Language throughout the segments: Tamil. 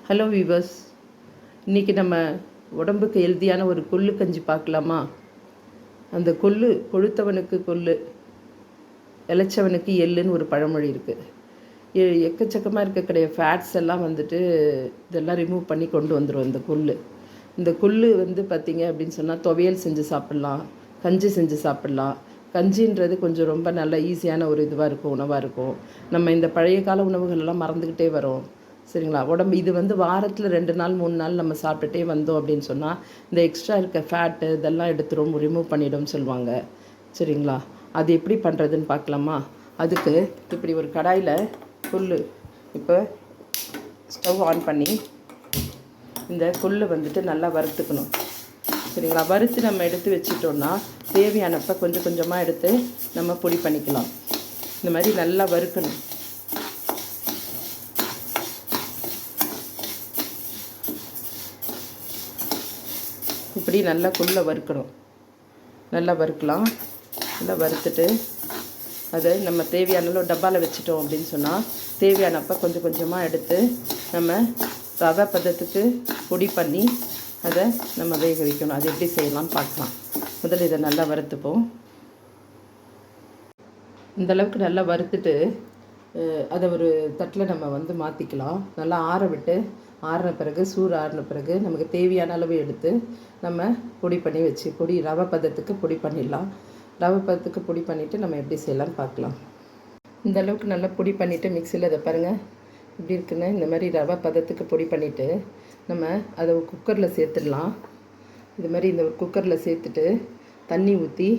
ஹலோ வீவர்ஸ், இன்றைக்கி நம்ம உடம்புக்கு ஹெல்த்தியான ஒரு கொள்ளு கஞ்சி பார்க்கலாமா? அந்த கொள்ளு கொழுத்தவனுக்கு கொள்ளு, இளைச்சவனுக்கு எள்ளுன்னு ஒரு பழமொழி இருக்குது. எக்கச்சக்கமாக இருக்கக்கூடிய ஃபேட்ஸ் எல்லாம் இதெல்லாம் ரிமூவ் பண்ணி கொண்டு வந்துடும் இந்த கொள்ளு. இந்த கொள்ளு பார்த்திங்க அப்படின்னு சொன்னால் துவையல் செஞ்சு சாப்பிட்லாம், கஞ்சி செஞ்சு சாப்பிட்லாம். கஞ்சின்றது கொஞ்சம் ரொம்ப நல்ல ஈஸியான ஒரு இதுவாக இருக்கும், உணவாக இருக்கும். நம்ம இந்த பழைய கால உணவுகளெல்லாம் மறந்துக்கிட்டே வரோம், சரிங்களா? உடம்பு இது வாரத்தில் 2 நாள் 3 நாள் நம்ம சாப்பிட்டுட்டே வந்தோம் அப்படின்னு சொன்னால் இந்த எக்ஸ்ட்ரா இருக்க ஃபேட்டு இதெல்லாம் எடுத்துரும், ரிமூவ் பண்ணிவிடும் சொல்லுவாங்க, சரிங்களா? அது எப்படி பண்ணுறதுன்னு பார்க்கலாமா? அதுக்கு இப்படி ஒரு கடாயில் கொள்ளு, இப்போ ஸ்டவ் ஆன் பண்ணி இந்த கொள்ளு நல்லா வறுத்துக்கணும், சரிங்களா? வறுத்து நம்ம எடுத்து வச்சிட்டோம்னா தேவையானப்போ கொஞ்சம் கொஞ்சமாக எடுத்து நம்ம பொடி பண்ணிக்கலாம். இந்த மாதிரி நல்லா வறுக்கணும். இப்படி நல்லா கொள்ளை வறுக்கணும். நல்லா வறுக்கலாம். நல்லா வறுத்துட்டு அதை நம்ம தேவையான அளவு டப்பாவில் வச்சிட்டோம் அப்படின்னு சொன்னால் தேவையானப்போ கொஞ்சம் கொஞ்சமாக எடுத்து நம்ம ரவை பதத்துக்கு பொடி பண்ணி அதை நம்ம வேக வைக்கணும். அது எப்படி செய்யலாம்னு பார்க்கலாம். முதல்ல இதை நல்லா வறுத்துப்போம். இந்தளவுக்கு நல்லா வறுத்துட்டு அதை ஒரு தட்டில் நம்ம மாற்றிக்கலாம். நல்லா ஆற விட்டு ஆறின பிறகு சூடு ஆறின பிறகு நமக்கு தேவையான அளவு எடுத்து நம்ம பொடி பண்ணி வச்சு ரவை பதத்துக்கு பொடி பண்ணிடலாம். ரவை பதத்துக்கு பொடி பண்ணிவிட்டு நம்ம எப்படி செய்யலாம்னு பார்க்கலாம். இந்த அளவுக்கு நல்லா பொடி பண்ணிவிட்டு மிக்சியில் இதை பாருங்கள் இப்படி இருக்குன்னு. இந்த மாதிரி ரவை பதத்துக்கு பொடி பண்ணிவிட்டு நம்ம அதை குக்கரில் சேர்த்துடலாம். இது மாதிரி இந்த குக்கரில் சேர்த்துட்டு தண்ணி ஊற்றி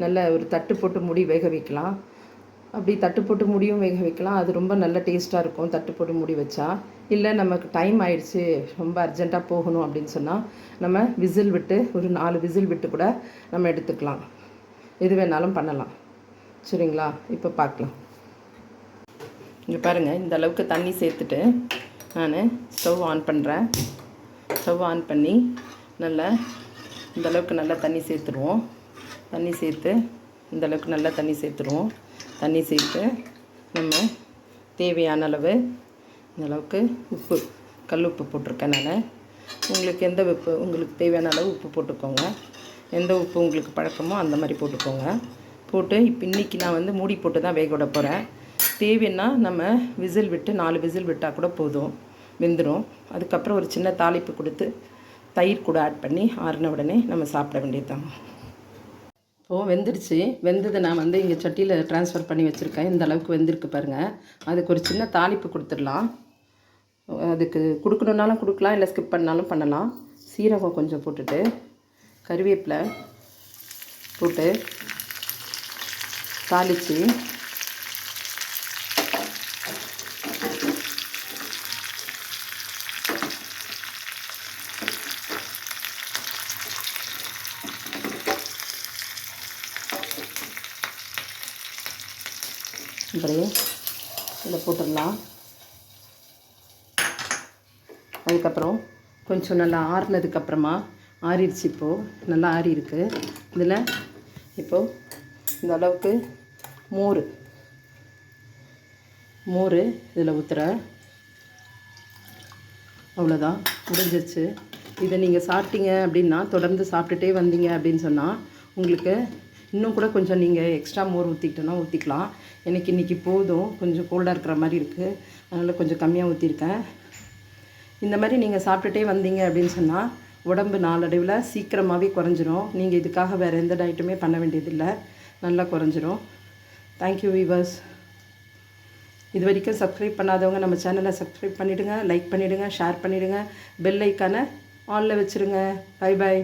நல்லா ஒரு தட்டு போட்டு மூடி வேக வைக்கலாம். அப்படி தட்டு போட்டு மூடியும் வேக வைக்கலாம். அது ரொம்ப நல்ல டேஸ்ட்டாக இருக்கும் தட்டு போட்டு மூடி வச்சா. இல்லை நமக்கு டைம் ஆயிடுச்சு, ரொம்ப அர்ஜெண்ட்டாக போகணும் அப்படின்னு சொன்னால் நம்ம விசில் விட்டு ஒரு 4 விசில் விட்டு கூட நம்ம எடுத்துக்கலாம். எது வேணாலும் பண்ணலாம், சரிங்களா? இப்போ பார்க்கலாம். இங்கே பாருங்கள், இந்த அளவுக்கு தண்ணி சேர்த்துட்டு நான் ஸ்டவ் ஆன் பண்ணுறேன். ஸ்டவ் ஆன் பண்ணி நல்லா இந்த அளவுக்கு நல்லா தண்ணி சேர்த்துருவோம். தண்ணி சேர்த்து இந்த அளவுக்கு நல்லா தண்ணி சேர்த்துருவோம். தண்ணி சேர்த்து நம்ம தேவையான அளவு இந்த அளவுக்கு உப்பு, கல் உப்பு போட்டிருக்கேன் நான். உங்களுக்கு எந்த உப்பு உங்களுக்கு தேவையான அளவு உப்பு போட்டுக்கோங்க. எந்த உப்பு உங்களுக்கு பழக்கமோ அந்த மாதிரி போட்டுக்கோங்க. போட்டு இப்போ இன்றைக்கி நான் மூடி போட்டு தான் வேக விட போகிறேன். தேவைன்னா நம்ம விசில் விட்டு 4 விசில் விட்டால் கூட போதும், வெந்துடும். அதுக்கப்புறம் ஒரு சின்ன தாளிப்பு கொடுத்து தயிர் கூட ஆட் பண்ணி ஆறின உடனே நம்ம சாப்பிட வேண்டியதுதான். இப்போது வெந்துடுச்சு. வெந்ததை நான் இங்கே சட்டியில் ட்ரான்ஸ்ஃபர் பண்ணி வச்சுருக்கேன். இந்த அளவுக்கு வெந்திருக்கு பாருங்கள். அதுக்கு ஒரு சின்ன தாளிப்பு கொடுத்துடலாம். அதுக்கு கொடுக்கணுன்னாலும் கொடுக்கலாம், இல்லை ஸ்கிப் பண்ணாலும் பண்ணலாம். சீரகம் கொஞ்சம் போட்டுட்டு கருவேப்பிலை போட்டு தாளித்து இப்படியே இதில் போட்டுடலாம். அதுக்கப்புறம் கொஞ்சம் நல்லா ஆறினதுக்கப்புறமா ஆறிடுச்சு. இப்போது நல்லா ஆறி இருக்குது. இதில் இப்போது இந்த அளவுக்கு மோர் இதில் ஊற்றுறேன். அவ்வளோதான், முடிஞ்சிருச்சு. இதை நீங்கள் சாப்பிட்டீங்க அப்படின்னா, தொடர்ந்து சாப்பிட்டுட்டே வந்தீங்க அப்படின்னு சொன்னால் உங்களுக்கு இன்னும் கூட கொஞ்சம் நீங்கள் எக்ஸ்ட்ரா மோர் ஊற்றிக்கிட்டோன்னா ஊற்றிக்கலாம். எனக்கு இன்றைக்கி போதும், கொஞ்சம் கோல்டாக இருக்கிற மாதிரி இருக்குது, அதனால் கொஞ்சம் கம்மியாக ஊற்றிருக்கேன். இந்த மாதிரி நீங்கள் சாப்பிட்டுட்டே வந்தீங்க அப்படின்னு சொன்னால் உடம்பு நாளடைவில் சீக்கிரமாகவே குறைஞ்சிரும். நீங்கள் இதுக்காக வேறு எந்த டயட்டுமே பண்ண வேண்டியதில்லை, நல்லா குறைஞ்சிரும். Thank you viewers. இது வரைக்கும் சப்ஸ்கிரைப் பண்ணாதவங்க நம்ம சேனலை சப்ஸ்கிரைப் பண்ணிவிடுங்க, லைக் பண்ணிவிடுங்க, ஷேர் பண்ணிவிடுங்க, பெல் ஐக்கானை ஆனில் வச்சுருங்க. Bye bye.